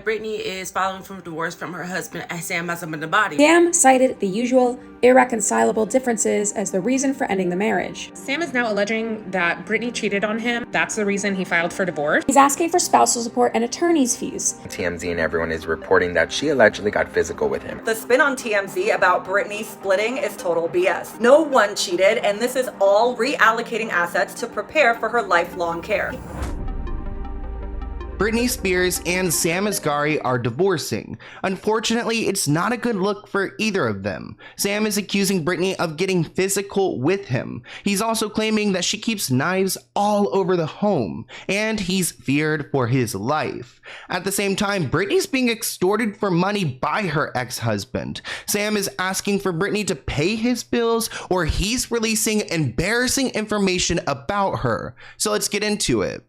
Britney is filing for divorce from her husband as Sam has him in the body. Sam cited the usual irreconcilable differences as the reason for ending the marriage. Sam is now alleging that Britney cheated on him. That's the reason he filed for divorce. He's asking for spousal support and attorney's fees. TMZ and everyone is reporting that she allegedly got physical with him. The spin on TMZ about Britney splitting is total BS. No one cheated, and this is all reallocating assets to prepare for her lifelong care. Britney Spears and Sam Asghari are divorcing. Unfortunately, it's not a good look for either of them. Sam is accusing Britney of getting physical with him. He's also claiming that she keeps knives all over the home, and he's feared for his life. At the same time, Britney's being extorted for money by her ex-husband. Sam is asking for Britney to pay his bills, or he's releasing embarrassing information about her. So let's get into it.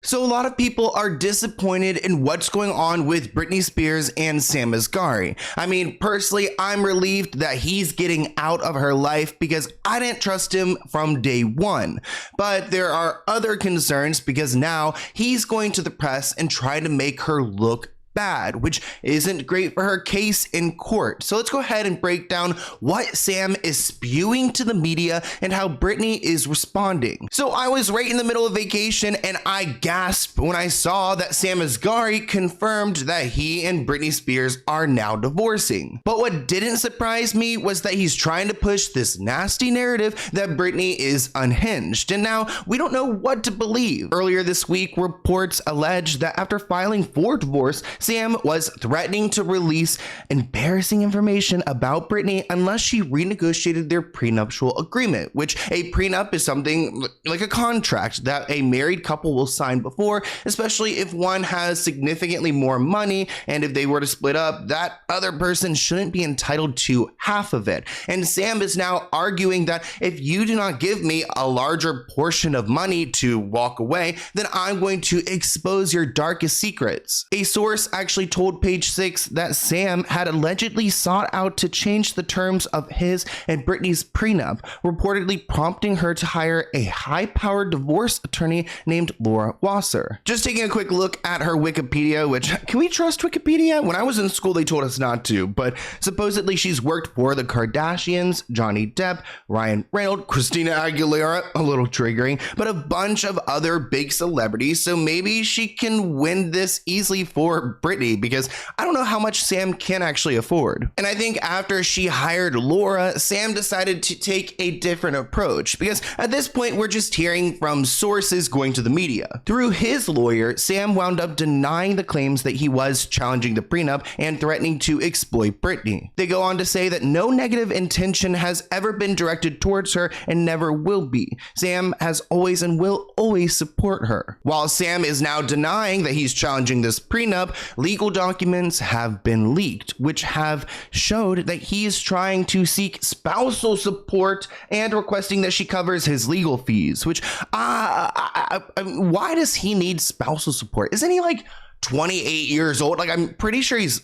So a lot of people are disappointed in what's going on with Britney Spears and Sam Asghari. I mean, personally, I'm relieved that he's getting out of her life because I didn't trust him from day one. But there are other concerns because now he's going to the press and try to make her look bad, which isn't great for her case in court. So let's go ahead and break down what Sam is spewing to the media and how Britney is responding. So I was right in the middle of vacation and I gasped when I saw that Sam Asghari confirmed that he and Britney Spears are now divorcing. But what didn't surprise me was that he's trying to push this nasty narrative that Britney is unhinged. And now we don't know what to believe. Earlier this week, reports alleged that after filing for divorce, Sam was threatening to release embarrassing information about Britney unless she renegotiated their prenuptial agreement, which a prenup is something like a contract that a married couple will sign before, especially if one has significantly more money, and if they were to split up, that other person shouldn't be entitled to half of it. And Sam is now arguing that if you do not give me a larger portion of money to walk away, then I'm going to expose your darkest secrets. A source actually told Page 6 that Sam had allegedly sought out to change the terms of his and Britney's prenup, reportedly prompting her to hire a high-powered divorce attorney named Laura Wasser. Just taking a quick look at her Wikipedia, which, can we trust Wikipedia? When I was in school, they told us not to, but supposedly she's worked for the Kardashians, Johnny Depp, Ryan Reynolds, Christina Aguilera, a little triggering, but a bunch of other big celebrities, so maybe she can win this easily for Britney, because I don't know how much Sam can actually afford. And I think after she hired Laura, Sam decided to take a different approach, because at this point we're just hearing from sources going to the media. Through his lawyer, Sam wound up denying the claims that he was challenging the prenup and threatening to exploit Britney. They go on to say that no negative intention has ever been directed towards her and never will be. Sam has always and will always support her. While Sam is now denying that he's challenging this prenup, legal documents have been leaked, which have showed that he is trying to seek spousal support and requesting that she covers his legal fees, which, why does he need spousal support? Isn't he like 28 years old? Like, I'm pretty sure he's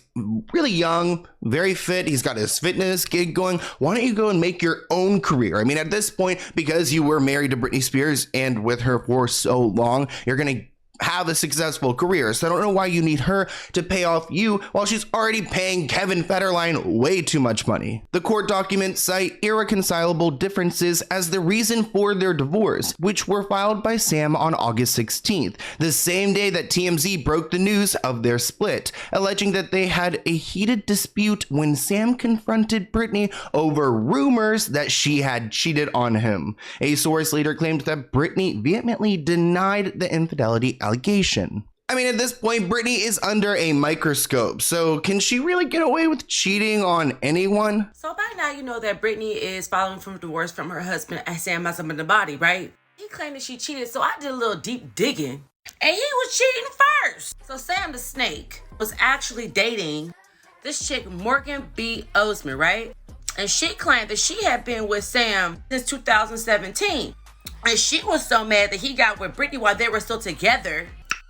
really young, very fit. He's got his fitness gig going. Why don't you go and make your own career? I mean, at this point, because you were married to Britney Spears and with her for so long, you're going to have a successful career. So I don't know why you need her to pay off you while she's already paying Kevin Federline way too much money. The court documents cite irreconcilable differences as the reason for their divorce, which were filed by Sam on August 16th, the same day that TMZ broke the news of their split, alleging that they had a heated dispute when Sam confronted Britney over rumors that she had cheated on him. A source later claimed that Britney vehemently denied the infidelity allegation. I mean, at this point, Britney is under a microscope, so can she really get away with cheating on anyone? So by now you know that Britney is filing for divorce from her husband as Sam has him in the body, right? He claimed that she cheated, so I did a little deep digging, and he was cheating first. So Sam the Snake was actually dating this chick Morgan B. Osman, right? And she claimed that she had been with Sam since 2017. And she was so mad that he got with Britney while they were still together.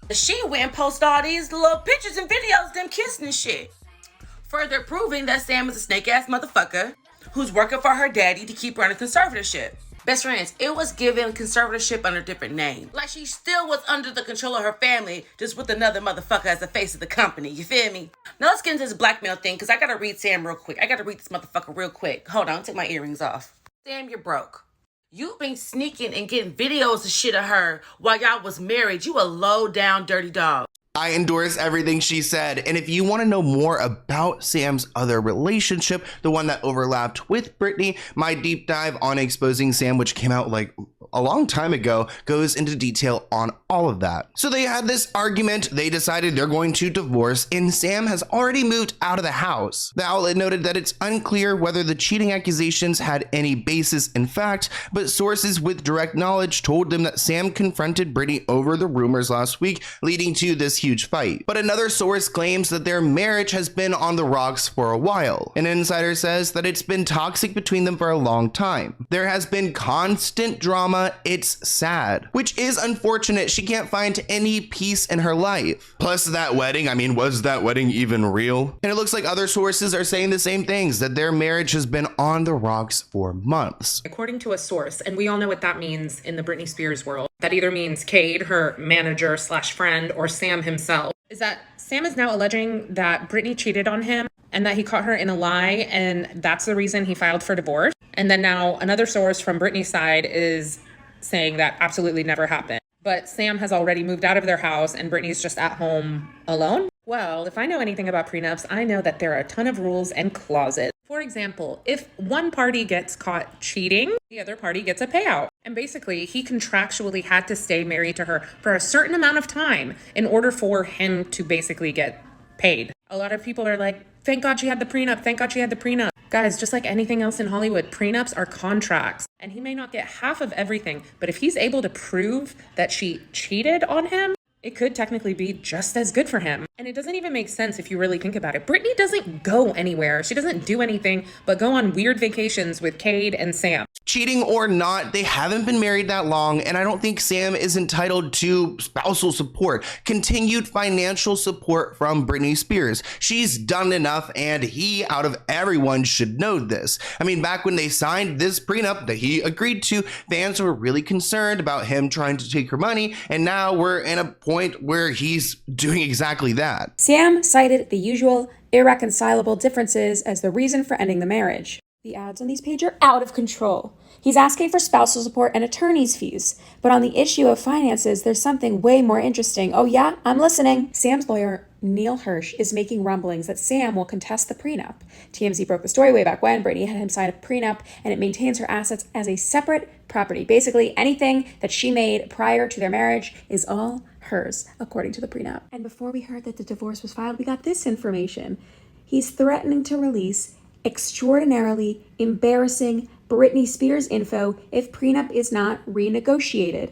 She went and posted all these little pictures and videos of them kissing and shit. Further proving that Sam is a snake-ass motherfucker who's working for her daddy to keep her in a conservatorship. Best friends, it was given conservatorship under a different name. Like she still was under the control of her family, just with another motherfucker as the face of the company. You feel me? Now let's get into this blackmail thing, because I gotta read Sam real quick. I gotta read this motherfucker real quick. Hold on, take my earrings off. Sam, you're broke. You've been sneaking and getting videos of shit of her while y'all was married. You a low down dirty dog. I endorse everything she said. And if you want to know more about Sam's other relationship, the one that overlapped with Britney, my deep dive on exposing Sam, which came out like a long time ago, goes into detail on all of that. So they had this argument, they decided they're going to divorce, and Sam has already moved out of the house. The outlet noted that it's unclear whether the cheating accusations had any basis in fact, but sources with direct knowledge told them that Sam confronted Britney over the rumors last week, leading to this huge fight. But another source claims that their marriage has been on the rocks for a while. An insider says that it's been toxic between them for a long time. There has been constant drama. It's sad, which is unfortunate. She can't find any peace in her life. Plus that wedding, I mean, was that wedding even real? And it looks like other sources are saying the same things, that their marriage has been on the rocks for months. According to a source, and we all know what that means in the Britney Spears world, that either means Cade, her manager slash friend, or Sam himself, is that Sam is now alleging that Britney cheated on him and that he caught her in a lie, and that's the reason he filed for divorce. And then now another source from Britney's side is saying that absolutely never happened. But Sam has already moved out of their house and Britney's just at home alone. Well, if I know anything about prenups, I know that there are a ton of rules and clauses. For example, if one party gets caught cheating, the other party gets a payout. And basically, he contractually had to stay married to her for a certain amount of time in order for him to basically get paid. A lot of people are like, thank God she had the prenup. Thank God she had the prenup. Guys, just like anything else in Hollywood, prenups are contracts. And he may not get half of everything, but if he's able to prove that she cheated on him, it could technically be just as good for him. And it doesn't even make sense if you really think about it. Britney doesn't go anywhere. She doesn't do anything but go on weird vacations with Cade and Sam. Cheating or not, they haven't been married that long, and I don't think Sam is entitled to spousal support, continued financial support from Britney Spears. She's done enough, and he, out of everyone, should know this. I mean, back when they signed this prenup that he agreed to, fans were really concerned about him trying to take her money, and now we're in a point where he's doing exactly that. Sam cited the usual irreconcilable differences as the reason for ending the marriage. The ads on these pages are out of control. He's asking for spousal support and attorney's fees. But on the issue of finances, there's something way more interesting. Oh yeah, I'm listening. Sam's lawyer, Neil Hirsch, is making rumblings that Sam will contest the prenup. TMZ broke the story way back when Britney had him sign a prenup, and it maintains her assets as a separate property. Basically, anything that she made prior to their marriage is all hers, according to the prenup. And before we heard that the divorce was filed, we got this information. He's threatening to release extraordinarily embarrassing Britney Spears info if prenup is not renegotiated.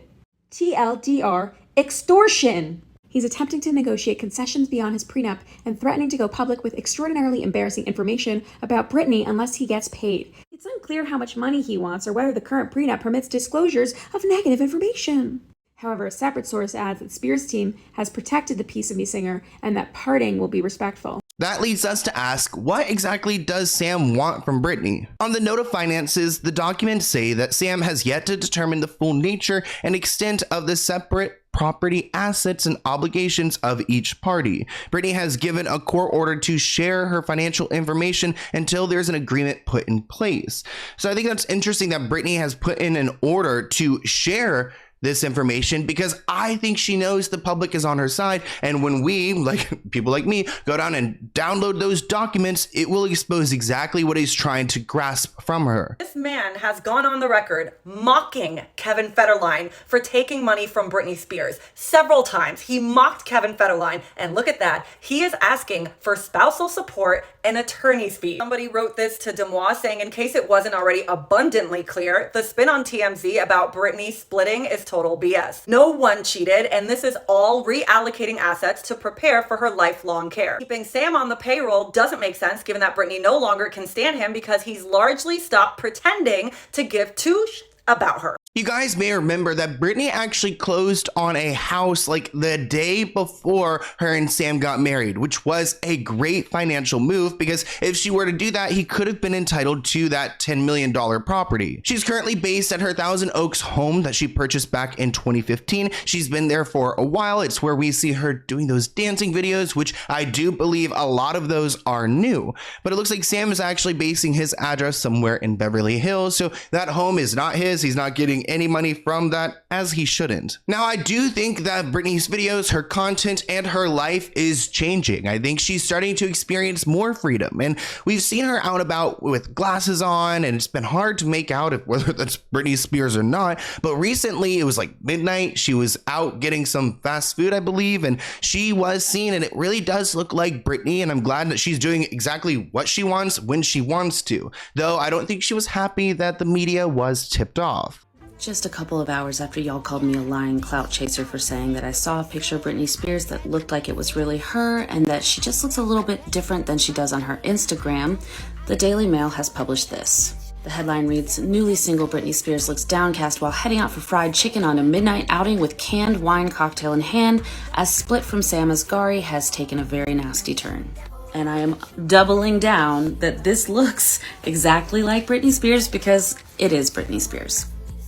TLDR, extortion! He's attempting to negotiate concessions beyond his prenup and threatening to go public with extraordinarily embarrassing information about Britney unless he gets paid. It's unclear how much money he wants or whether the current prenup permits disclosures of negative information. However, a separate source adds that Spears' team has protected the Piece of Me singer and that parting will be respectful. That leads us to ask, what exactly does Sam want from Britney? On the note of finances, the documents say that Sam has yet to determine the full nature and extent of the separate property assets and obligations of each party. Britney has given a court order to share her financial information until there's an agreement put in place. So I think that's interesting that Britney has put in an order to share this information because I think she knows the public is on her side, and when we, like people like me, go down and download those documents, it will expose exactly what he's trying to grasp from her. This man has gone on the record mocking Kevin Federline for taking money from Britney Spears. Several times he mocked Kevin Federline, and look at that, he is asking for spousal support and attorney's fees. Somebody wrote this to Demois saying, in case it wasn't already abundantly clear, the spin on TMZ about Britney splitting is total BS. No one cheated, and this is all reallocating assets to prepare for her lifelong care. Keeping Sam on the payroll doesn't make sense given that Britney no longer can stand him because he's largely stopped pretending to give two about her. You guys may remember that Britney actually closed on a house like the day before her and Sam got married, which was a great financial move because if she were to do that, he could have been entitled to that $10 million property. She's currently based at her Thousand Oaks home that she purchased back in 2015. She's been there for a while. It's where we see her doing those dancing videos, which I do believe a lot of those are new. But it looks like Sam is actually basing his address somewhere in Beverly Hills, so that home is not his. He's not getting any money from that, as he shouldn't. Now, I do think that Britney's videos, her content, and her life is changing. I think she's starting to experience more freedom, and we've seen her out about with glasses on, and it's been hard to make out if whether that's Britney Spears or not. But recently, it was like midnight. She was out getting some fast food, I believe, and she was seen, and it really does look like Britney, and I'm glad that she's doing exactly what she wants when she wants to. Though I don't think she was happy that the media was tipped off. Just a couple of hours after y'all called me a lying clout chaser for saying that I saw a picture of Britney Spears that looked like it was really her and that she just looks a little bit different than she does on her Instagram, the Daily Mail has published this. The headline reads, "Newly single Britney Spears looks downcast while heading out for fried chicken on a midnight outing with canned wine cocktail in hand as split from Sam Asghari has taken a very nasty turn." And I am doubling down that this looks exactly like Britney Spears because it is Britney Spears.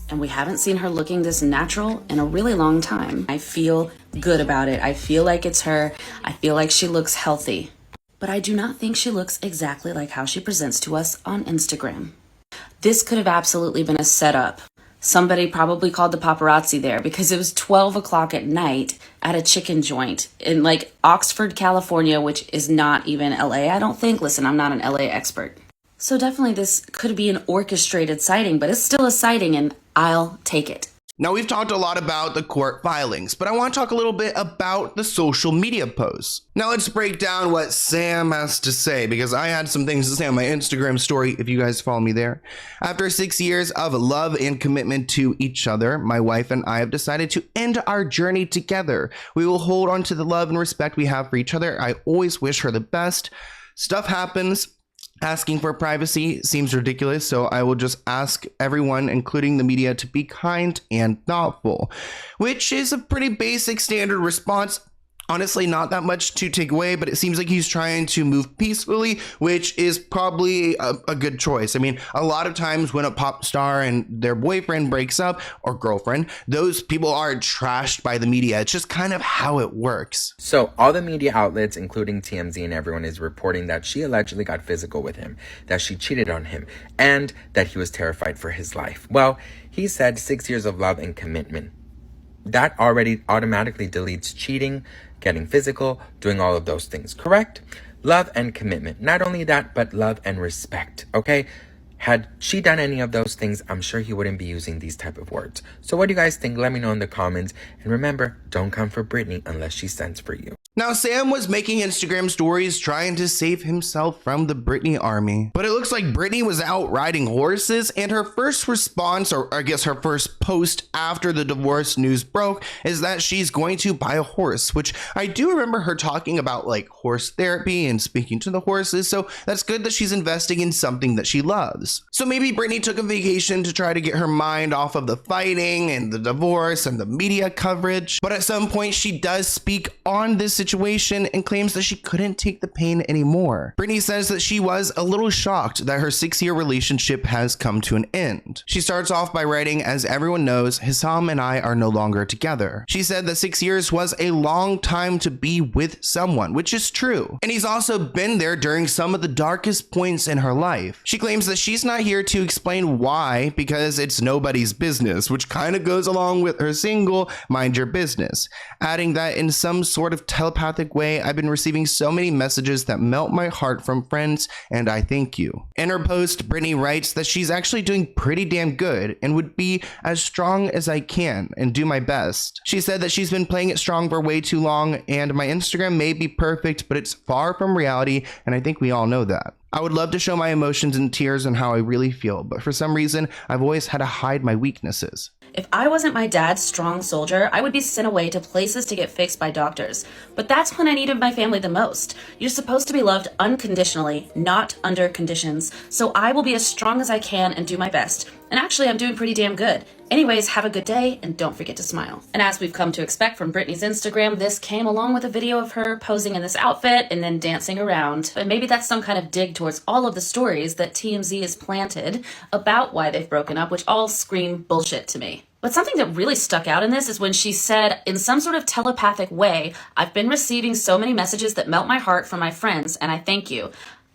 And we haven't seen her looking this natural in a really long time. I feel good about it. I feel like it's her. I feel like she looks healthy. But I do not think she looks exactly like how she presents to us on Instagram. This could have absolutely been a setup. Somebody probably called the paparazzi there because it was 12 o'clock at night at a chicken joint in like Oxford, California, which is not even LA, I don't think. Listen, I'm not an LA expert. So definitely this could be an orchestrated sighting, but it's still a sighting and I'll take it. Now, we've talked a lot about the court filings, but I want to talk a little bit about the social media posts. Now, let's break down what Sam has to say, because I had some things to say on my Instagram story, if you guys follow me there. After 6 years of love and commitment to each other, my wife and I have decided to end our journey together. We will hold on to the love and respect we have for each other. I always wish her the best. Stuff happens. Asking for privacy seems ridiculous, so I will just ask everyone, including the media, to be kind and thoughtful, which is a pretty basic standard response. Honestly, not that much to take away, but it seems like he's trying to move peacefully, which is probably a good choice. I mean, a lot of times when a pop star and their boyfriend breaks up, or girlfriend, those people are trashed by the media. It's just kind of how it works. So all the media outlets, including TMZ and everyone, is reporting that she allegedly got physical with him, that she cheated on him, and that he was terrified for his life. Well, he said 6 years of love and commitment. That already automatically deletes cheating, getting physical, doing all of those things, correct? Love and commitment. Not only that, but love and respect, okay? Had she done any of those things, I'm sure he wouldn't be using these type of words. So what do you guys think? Let me know in the comments. And remember, don't come for Britney unless she sends for you. Now, Sam was making Instagram stories trying to save himself from the Britney army. But it looks like Britney was out riding horses, and her first response, or I guess her first post after the divorce news broke, is that she's going to buy a horse, which I do remember her talking about like horse therapy and speaking to the horses. So that's good that she's investing in something that she loves. So maybe Britney took a vacation to try to get her mind off of the fighting and the divorce and the media coverage. But at some point, she does speak on this situation and claims that she couldn't take the pain anymore. Britney says that she was a little shocked that her 6-year relationship has come to an end. She starts off by writing, "As everyone knows, Hissam and I are no longer together." She said that 6 years was a long time to be with someone, which is true. And he's also been there during some of the darkest points in her life. She claims that she's not here to explain why, because it's nobody's business, which kind of goes along with her single, "Mind Your Business," adding that in some sort of telepathic way, "I've been receiving so many messages that melt my heart from friends, and I thank you." In her post, Britney writes that she's actually doing pretty damn good and would be as strong as I can and do my best. She said that she's been playing it strong for way too long, and my Instagram may be perfect, but it's far from reality, and I think we all know that. "I would love to show my emotions and tears and how I really feel, but for some reason, I've always had to hide my weaknesses." If I wasn't my dad's strong soldier, I would be sent away to places to get fixed by doctors. But that's when I needed my family the most. You're supposed to be loved unconditionally, not under conditions. So I will be as strong as I can and do my best. And actually, I'm doing pretty damn good. Anyways, have a good day and don't forget to smile. And as we've come to expect from Britney's Instagram, this came along with a video of her posing in this outfit and then dancing around. And maybe that's some kind of dig towards all of the stories that TMZ has planted about why they've broken up, which all scream bullshit to me. But something that really stuck out in this is when she said, in some sort of telepathic way, I've been receiving so many messages that melt my heart from my friends, and I thank you.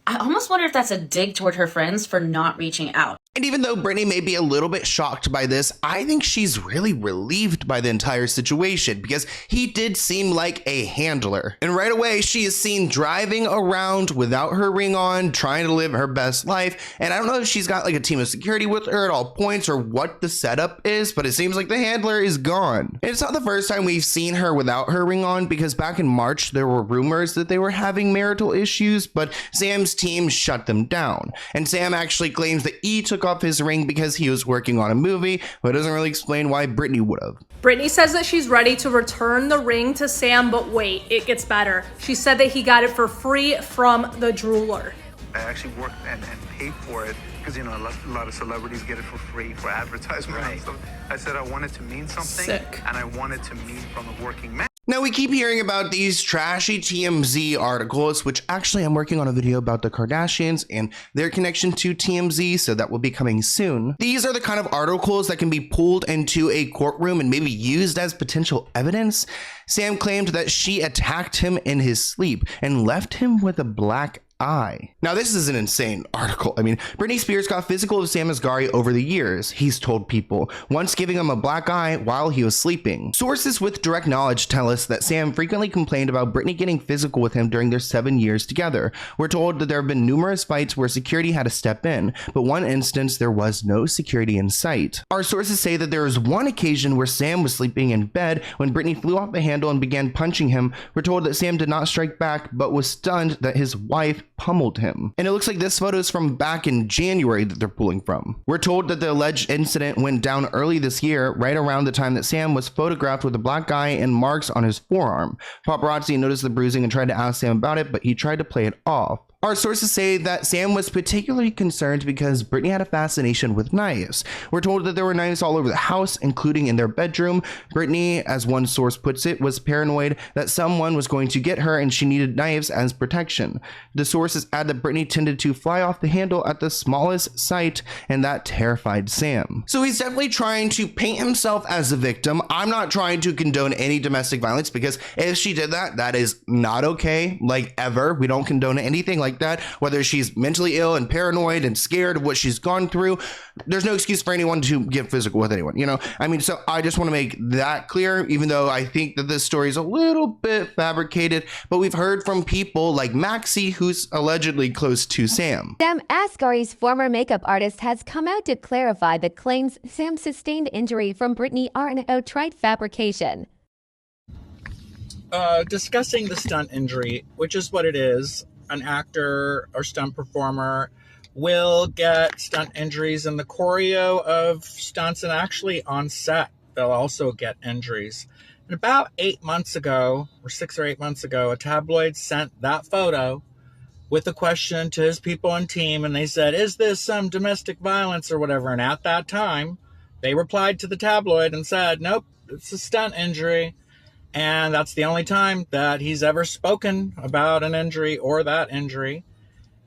I almost wonder if that's a dig toward her friends for not reaching out. And even though Britney may be a little bit shocked by this, I think she's really relieved by the entire situation because he did seem like a handler. And right away, she is seen driving around without her ring on, trying to live her best life. And I don't know if she's got like a team of security with her at all points or what the setup is, but it seems like the handler is gone. And it's not the first time we've seen her without her ring on because back in March, there were rumors that they were having marital issues, but Sam's team shut them down. And Sam actually claims that he took off his ring because he was working on a movie, but doesn't really explain why Britney would have. Britney says that she's ready to return the ring to Sam, but wait, it gets better. She said that he got it for free from the jeweler. I actually worked and paid for it because, you know, a lot of celebrities get it for free for advertisement and stuff. I said I wanted to mean something. Sick. And I wanted to mean from a working man. Now, we keep hearing about these trashy TMZ articles, which actually I'm working on a video about the Kardashians and their connection to TMZ, so that will be coming soon. These are the kind of articles that can be pulled into a courtroom and maybe used as potential evidence. Sam claimed that she attacked him in his sleep and left him with a black eye. Now, this is an insane article. I mean, Britney Spears got physical with Sam Asghari over the years, he's told people, once giving him a black eye while he was sleeping. Sources with direct knowledge tell us that Sam frequently complained about Britney getting physical with him during their 7 years together. We're told that there have been numerous fights where security had to step in, but one instance there was no security in sight. Our sources say that there was one occasion where Sam was sleeping in bed when Britney flew off the handle and began punching him. We're told that Sam did not strike back, but was stunned that his wife pummeled him. And it looks like this photo is from back in January that they're pulling from. We're told that the alleged incident went down early this year, right around the time that Sam was photographed with a black eye and marks on his forearm. Paparazzi noticed the bruising and tried to ask Sam about it, but he tried to play it off. Our sources say that Sam was particularly concerned because Britney had a fascination with knives. We're told that there were knives all over the house, including in their bedroom. Britney, as one source puts it, was paranoid that someone was going to get her and she needed knives as protection. The sources add that Britney tended to fly off the handle at the smallest sight, and that terrified Sam. So he's definitely trying to paint himself as a victim. I'm not trying to condone any domestic violence because if she did that, that is not okay, like ever. We don't condone anything like that, whether she's mentally ill and paranoid and scared of what she's gone through. There's no excuse for anyone to get physical with anyone, you know? I mean, so I just want to make that clear, even though I think that this story is a little bit fabricated, but we've heard from people like Maxie, who's allegedly close to Sam. Sam Asghari's former makeup artist has come out to clarify the claims Sam sustained injury from Britney are an outright fabrication. Discussing the stunt injury, which is what it is. An actor or stunt performer will get stunt injuries in the choreo of stunts, and actually on set they'll also get injuries. And about 8 months ago, or 6 or 8 months ago, a tabloid sent that photo with a question to his people and team, and they said, is this some domestic violence or whatever? And at that time they replied to the tabloid and said, nope, it's a stunt injury. And that's the only time that he's ever spoken about an injury or that injury.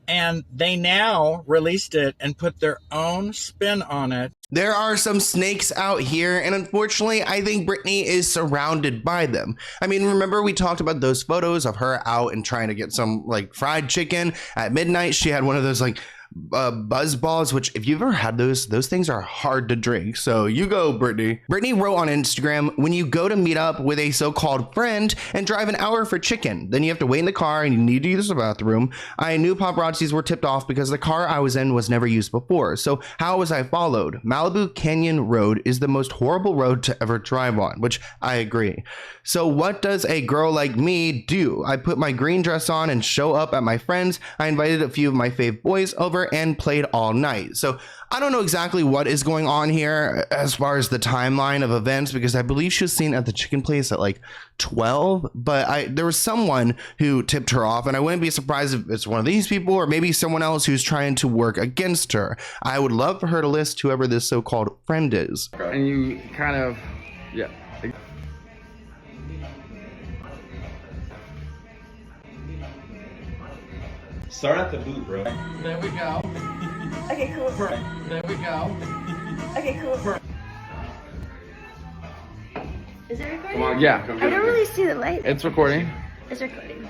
And they now released it and put their own spin on it. There are some snakes out here, and unfortunately, I think Britney is surrounded by them. I mean, remember we talked about those photos of her out and trying to get some like fried chicken at midnight? She had one of those like buzz balls, which if you've ever had those things are hard to drink. So you go, Britney. Britney wrote on Instagram, when you go to meet up with a so-called friend and drive an hour for chicken, then you have to wait in the car and you need to use the bathroom. I knew paparazzis were tipped off because the car I was in was never used before. So how was I followed? Malibu Canyon Road is the most horrible road to ever drive on, which I agree. So what does a girl like me do? I put my green dress on and show up at my friends. I invited a few of my fave boys over over and played all night. So I don't know exactly what is going on here as far as the timeline of events, because I believe she was seen at the chicken place at like 12, but there was someone who tipped her off, and I wouldn't be surprised if it's one of these people or maybe someone else who's trying to work against her. I would love for her to list whoever this so-called friend is. And you kind of, yeah. Start at the boot, bro. There we go. Okay, cool. There we go. Okay, cool. Is it recording? Come on, yeah. I don't really see the light. It's recording. It's recording.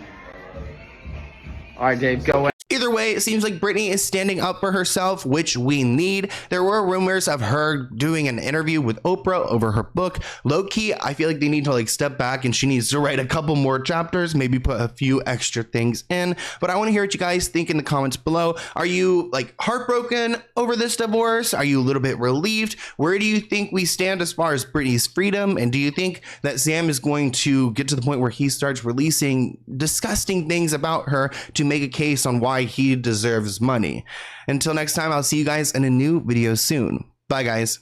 All right, Dave, go ahead. Either way, it seems like Britney is standing up for herself, which we need. There were rumors of her doing an interview with Oprah over her book. Low-key, I feel like they need to like step back and she needs to write a couple more chapters, maybe put a few extra things in. But I want to hear what you guys think in the comments below. Are you like heartbroken over this divorce? Are you a little bit relieved? Where do you think we stand as far as Britney's freedom? And do you think that Sam is going to get to the point where he starts releasing disgusting things about her to make a case on why he deserves money? Until next time, I'll see you guys in a new video soon. Bye, guys.